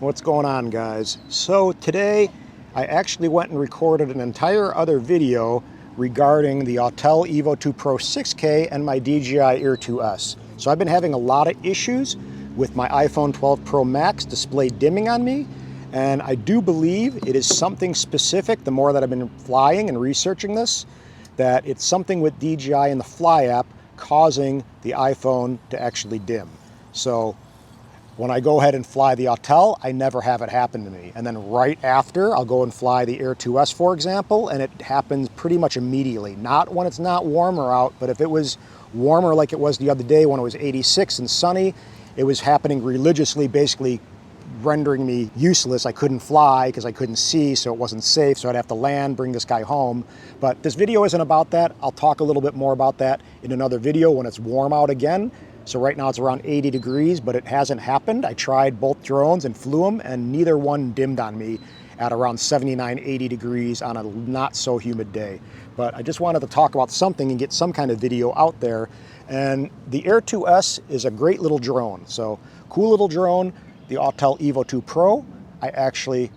What's going on, guys? So today I actually went and recorded an entire other video regarding the Autel Evo 2 Pro 6K and my DJI Air 2S. So I've been having a lot of issues with my iPhone 12 Pro Max display dimming on me, and I do believe it is something specific, the more that I've been flying and researching this, that it's something with DJI and the Fly app causing the iPhone to actually dim. So when I go ahead and fly the Autel, I never have it happen to me. And then right after, I'll go and fly the Air 2S, for example, and it happens pretty much immediately. Not when it's not warmer out, but if it was warmer like it was the other day when it was 86 and sunny, it was happening religiously, basically rendering me useless. I couldn't fly because I couldn't see, so it wasn't safe, so I'd have to land, bring this guy home. But this video isn't about that. I'll talk a little bit more about that in another video when it's warm out again. So right now it's around 80 degrees, but it hasn't happened. I tried both drones and flew them, and neither one dimmed on me at around 79, 80 degrees on a not so humid day. But I just wanted to talk about something and get some kind of video out there. And the Air 2S is a great little drone. So cool little drone. The Autel Evo 2 Pro, I actually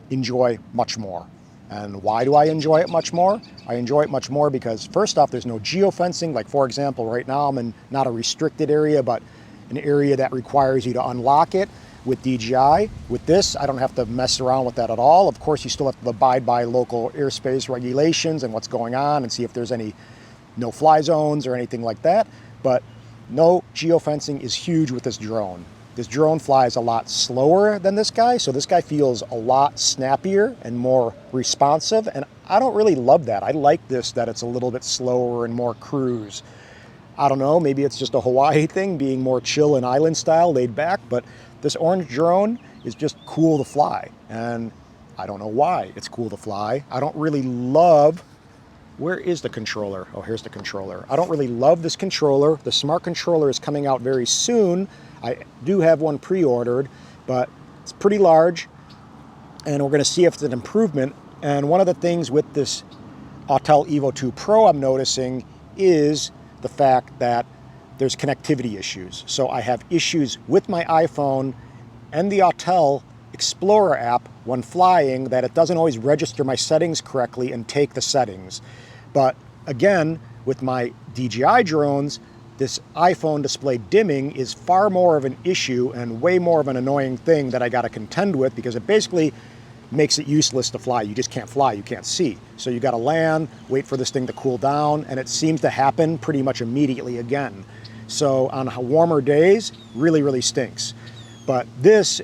enjoy much more. And why do I enjoy it much more? I enjoy it much more because first off, there's no geofencing. Like for example, right now I'm in not a restricted area, but an area that requires you to unlock it with DJI. With this, I don't have to mess around with that at all. Of course, you still have to abide by local airspace regulations and what's going on and see if there's any no-fly zones or anything like that. But no geofencing is huge with this drone. This drone flies a lot slower than this guy, so this guy feels a lot snappier and more responsive, and I don't really love that. I like this, that it's a little bit slower and more cruise. I don't know, maybe it's just a Hawaii thing, being more chill and island style, laid back, but this orange drone is just cool to fly, and I don't know why it's cool to fly. I don't really love, where is the controller? Oh, here's the controller. I don't really love this controller. The smart controller is coming out very soon. I do have one pre-ordered, but it's pretty large, and we're going to see if it's an improvement. And one of the things with this Autel Evo 2 Pro I'm noticing is the fact that there's connectivity issues. So I have issues with my iPhone and the Autel Explorer app when flying, that it doesn't always register my settings correctly and take the settings. But again, with my DJI drones, this iPhone display dimming is far more of an issue and way more of an annoying thing that I got to contend with, because it basically makes it useless to fly. You just can't fly, you can't see. So you got to land, wait for this thing to cool down, and it seems to happen pretty much immediately again. So on warmer days, really, really stinks. But this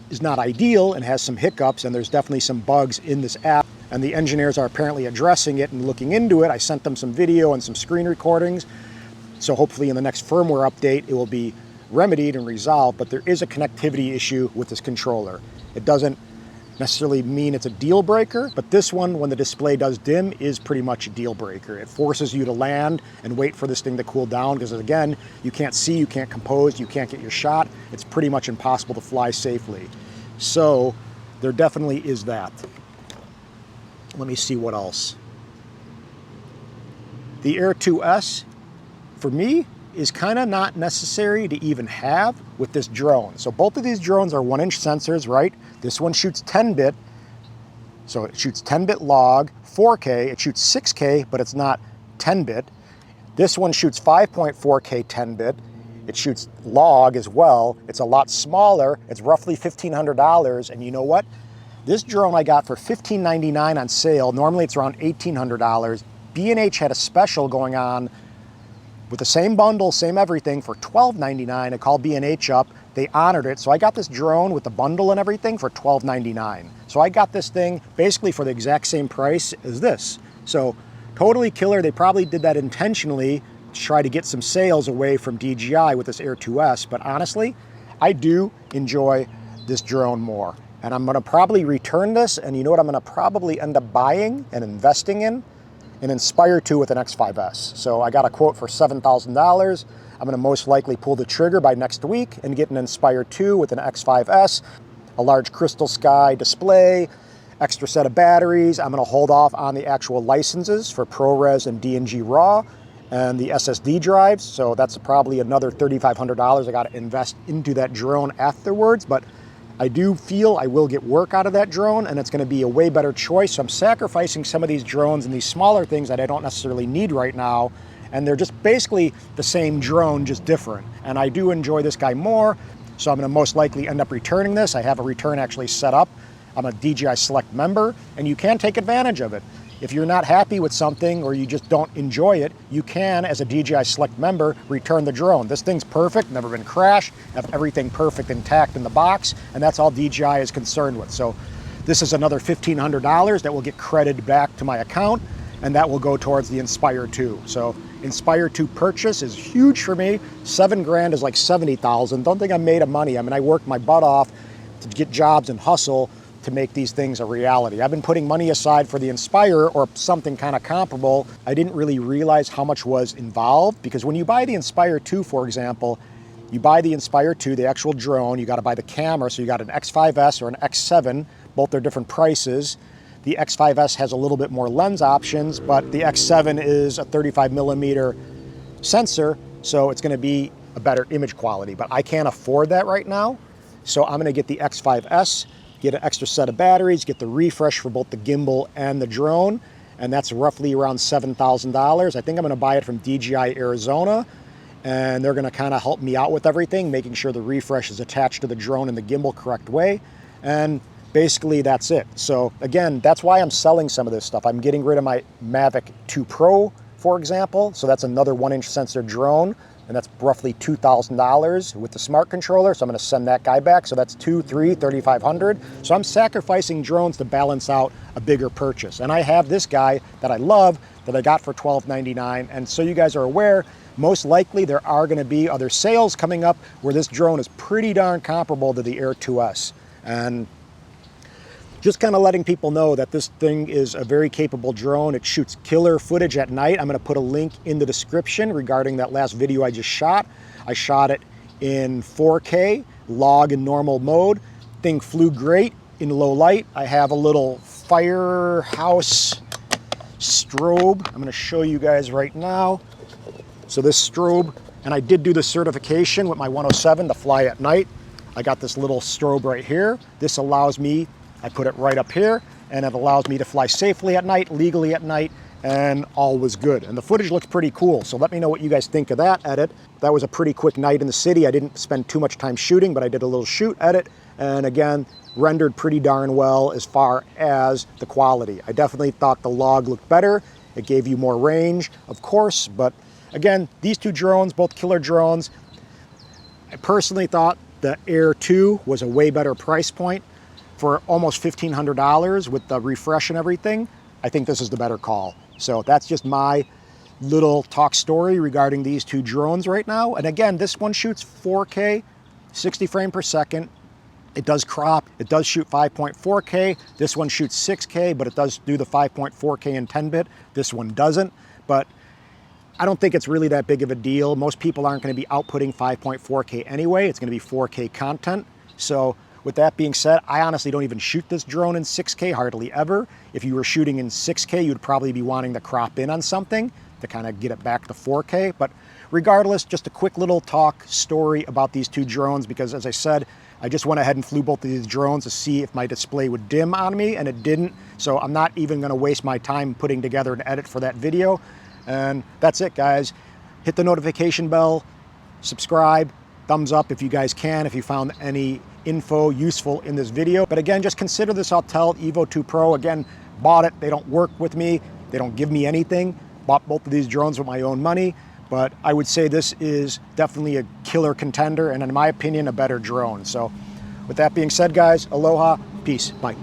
is not ideal and has some hiccups, and there's definitely some bugs in this app, and the engineers are apparently addressing it and looking into it. I sent them some video and some screen recordings. So hopefully in the next firmware update, it will be remedied and resolved, but there is a connectivity issue with this controller. It doesn't necessarily mean it's a deal breaker, but this one, when the display does dim, is pretty much a deal breaker. It forces you to land and wait for this thing to cool down, because again, you can't see, you can't compose, you can't get your shot. It's pretty much impossible to fly safely. So there definitely is that. Let me see what else. The Air 2S, for me, is kind of not necessary to even have with this drone. So both of these drones are 1-inch sensors, right? This one shoots 10-bit, so it shoots 10-bit log, 4K, it shoots 6K, but it's not 10-bit. This one shoots 5.4K 10-bit, it shoots log as well. It's a lot smaller, it's roughly $1,500, and you know what? This drone I got for $15.99 on sale. Normally it's around $1,800. B&H had a special going on with the same bundle, same everything, for $12.99. I called B&H up, they honored it. So I got this drone with the bundle and everything for $12.99. So I got this thing basically for the exact same price as this. So totally killer. They probably did that intentionally to try to get some sales away from DJI with this Air 2S. But honestly, I do enjoy this drone more. And I'm gonna probably return this, and you know what I'm gonna probably end up buying and investing in? An Inspire 2 with an X5S. So I got a quote for $7,000. I'm gonna most likely pull the trigger by next week and get an Inspire 2 with an X5S, a large crystal sky display, extra set of batteries. I'm gonna hold off on the actual licenses for ProRes and DNG RAW and the SSD drives. So that's probably another $3,500 I gotta invest into that drone afterwards. But I do feel I will get work out of that drone, and it's going to be a way better choice. So I'm sacrificing some of these drones and these smaller things that I don't necessarily need right now, and they're just basically the same drone, just different. And I do enjoy this guy more, so I'm going to most likely end up returning this. I have a return actually set up. I'm a DJI Select member, and you can take advantage of it. If you're not happy with something or you just don't enjoy it, you can, as a DJI Select member, return the drone. This thing's perfect, never been crashed, have everything perfect intact in the box, and that's all DJI is concerned with. So this is another $1,500 that will get credited back to my account, and that will go towards the Inspire 2. So Inspire 2 purchase is huge for me. $7,000 is like 70,000. Don't think I'm made of money. I mean, I worked my butt off to get jobs and hustle to make these things a reality. I've been putting money aside for the Inspire or something kind of comparable. I didn't really realize how much was involved, because when you buy the Inspire 2, for example, you buy the Inspire 2, the actual drone, you got to buy the camera, so you got an X5S or an X7, both are different prices. The X5S has a little bit more lens options, but the X7 is a 35mm sensor, so it's going to be a better image quality, but I can't afford that right now. So I'm going to get the X5S, get an extra set of batteries, get the refresh for both the gimbal and the drone, and that's roughly around $7,000. I think I'm going to buy it from DJI Arizona, and they're going to kind of help me out with everything, making sure the refresh is attached to the drone and the gimbal correct way, and basically that's it. So again, that's why I'm selling some of this stuff. I'm getting rid of my Mavic 2 Pro, for example, so that's another 1-inch sensor drone, and that's roughly $2,000 with the smart controller, so I'm going to send that guy back. So that's $3,500. So I'm sacrificing drones to balance out a bigger purchase. And I have this guy that I love that I got for $12.99, and so you guys are aware, most likely there are going to be other sales coming up where this drone is pretty darn comparable to the Air 2S. And just kind of letting people know that this thing is a very capable drone. It shoots killer footage at night. I'm going to put a link in the description regarding that last video I just shot. I shot it in 4K, log in normal mode. Thing flew great in low light. I have a little firehouse strobe. I'm going to show you guys right now. So this strobe, and I did do the certification with my 107 to fly at night. I got this little strobe right here. This allows me, I put it right up here, and it allows me to fly safely at night, legally at night, and all was good. And the footage looks pretty cool, so let me know what you guys think of that edit. That was a pretty quick night in the city. I didn't spend too much time shooting, but I did a little shoot edit, and again, rendered pretty darn well as far as the quality. I definitely thought the log looked better. It gave you more range, of course, but again, these two drones, both killer drones. I personally thought the Air 2 was a way better price point. For almost $1,500 with the refresh and everything, I think this is the better call. So that's just my little talk story regarding these two drones right now. And again, this one shoots 4K, 60 frames per second. It does crop, it does shoot 5.4K. This one shoots 6K, but it does do the 5.4K in 10-bit. This one doesn't, but I don't think it's really that big of a deal. Most people aren't going to be outputting 5.4K anyway. It's going to be 4K content. So with that being said, I honestly don't even shoot this drone in 6K, hardly ever. If you were shooting in 6K, you'd probably be wanting to crop in on something to kind of get it back to 4K. But regardless, just a quick little talk story about these two drones, because as I said, I just went ahead and flew both of these drones to see if my display would dim on me, and it didn't. So I'm not even going to waste my time putting together an edit for that video. And that's it, guys. Hit the notification bell, subscribe, thumbs up if you guys can, if you found any info useful in this video. But again, just consider this Autel Evo 2 Pro. Again, bought it. They don't work with me. They don't give me anything. Bought both of these drones with my own money. But I would say this is definitely a killer contender, and in my opinion, a better drone. So with that being said, guys, aloha, peace, bye.